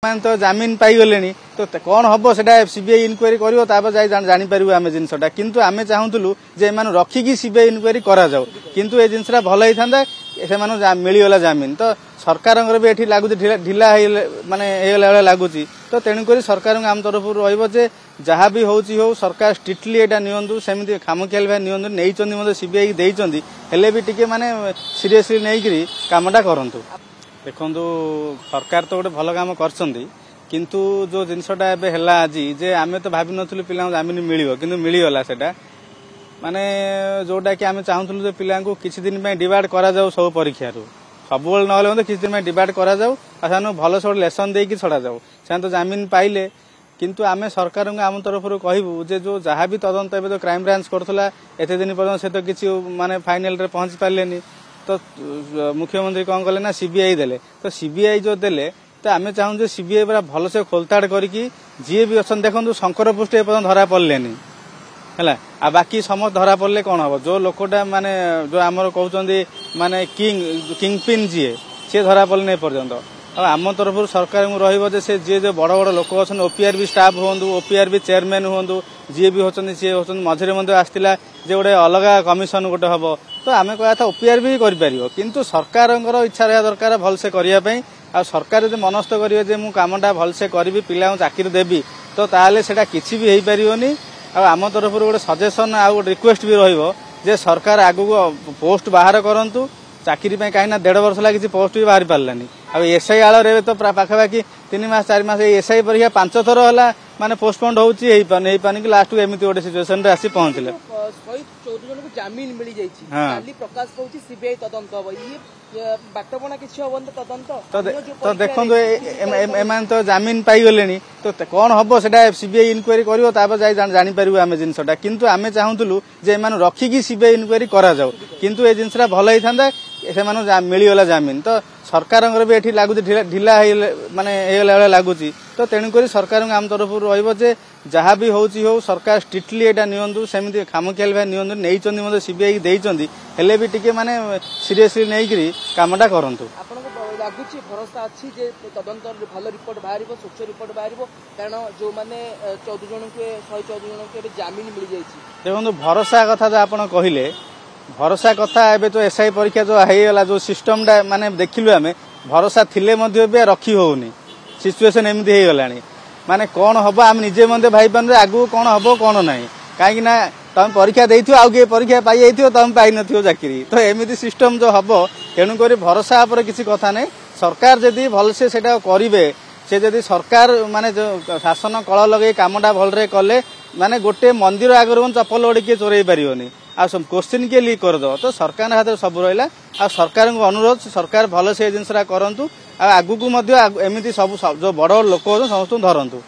तो जमीन पाईगले तो कौन हम से सीबीआई इनक्वारी कर जापर आम जिनसा किंतु आम चाहूलु जे रखिकी सीबीआई इनक्वारी करा जाऊ किंतु ये जिनसा भल होता से मिलगला जमीन तो सरकार भी ये लगुच ढिला मानने लगुच तो तेणुक सरकार आम तरफ रे जहाँ भी हो सरकार स्ट्रिक्टली यहाँ नियंतु सेमती खामखियाल भाई नियंतु नहीं सीबीआई देते हेले भी टिके माने सीरियसली नहीं कामटा करंतु देखो सरकार तो गोटे भल काम किंतु जो जिनसटा है आज जे आम तो भाव नु पिला जमीन मिल कि मिलगला से माने जोटा कि आम चाहूलु पिला किसी दिन डिवाइड करा जाऊ सब परीक्षा सब ना किसी दिन डिवाइड करा जाऊ और भल सब लेसन देकी छड़ा जाऊ से तो जमीन पाइले किंतु आम सरकार आम तरफ कहबू जे जो जहाँ भी तदंत तो क्राइम ब्रांच करुला एत दिन पर्यटन से तो किसी माने फाइनल रे पहुंच पारे तो मुख्यमंत्री कौन कले ना सीबीआई देले तो सीबीआई जो देले तो आम चाहूँ सीबीआई पूरा भल से खोलताड़ करके जी भी अच्छा देखो शंकर पुष्ट एपर्यंत धरा पड़े है आ बाकी समस्त धरा पड़े कौन हम जो लोकटा माने जो आमर कहते माने किंग पिन सी धरा पड़े पर्यंत आम तरफ सरकार रही से जी जो बड़ बड़ लोक अच्छा ओपीआरबी स्टाफ हूँ ओपीआरबी चेयरमैन हूँ जी भी होती सी होती मझे आसला जे गोटे अलग कमिशन गोटे हम तो आम कह था ओपीआरबी कर किंतु सरकार इच्छा रहा दरकार भलसे करने आ सरकार जो मनस्थ करेंगे मुझे कामटा भलसे करी पिला चाकरी देवी तो ताले सेटा किसी भी हो पारनी आम तरफ गोटे सजेसन आ गोटे रिक्वेस्ट भी रे सरकार आगू पोस्ट बाहर करूँ चाकरी कहीं 1.5 वर्ष लगी पोस्ट भी बाहरी पारानी अब एसआई आड़ तो पाखापाखि 3 मास 4 मास एसआई परीक्षा 5 थर है माने पोस्टपोन होपानी कि लास्ट को एमती गोटे सिचुएसन रे आसी पहुंचले 114 जन को जमीन मिल जाई खाली प्रकाश कहूची सीबीआई तदंत हो ये बाटबणा किछि होबन तदंत तो देखो एमान तो जमीन पाईगले तो कौन हम से सीबीआई इनक्वारी कर जापर आम जिनसा किंतु आम चाहूलु जे रखिकी सीबीआई इनक्वारी करा जाऊ किंतु ये जिनसा भल होता से मिलगला जमीन तो सरकार भी ये लगुच ढिला मानने लगुच तो तेणुक सरकार आम तरफ रे जहाँ भी हो सरकार स्ट्रिक्टली यहाँ नियंतु सेमती खामखियाल भाई नियंतु नहीं सीबीआई देते हेले भी टिके माने सीरियसली नहीं कामटा करंतु लगुच भरोसा अच्छी जे तदंत भल रिपोर्ट बाहर स्वच्छ रिपोर्ट बाहर कारण जो मैंने 14 जन के 114 जन के जमीन मिल जाए देखो भरोसा कथा जो आप कहले भरोसा कथा एबे तो एसआई परीक्षा जो होगला जो सिस्टमटा माने देखिलु आम भरोसा थिले रखी होनी सिचुएसन एमती हो गलानी माने कौन हम आम निजे मध्य भाई पान आगू कौन हम कौन ना कहीं तुम परीक्षा देथि आउ किए परीक्षा पाई तुम पाई न चाकरी तो एमती सिस्टम जो हम तेणुक भरोसा पर किसी कथा नहीं सरकार जदि भलसे से करेंगे से जदि सरकार माने जो शासन कल लगे कामटा भलरे कले माने गोटे मंदिर आगर चप्पल गोटे किए चोरई पारनी आ क्वेश्चन किए लीक करदे तो सरकार हाथ सब रहा आ सरकार को अनुरोध सरकार भल से जिनसा करूँ आगू एमती सब जो बड़ लोक समस्त धरतु।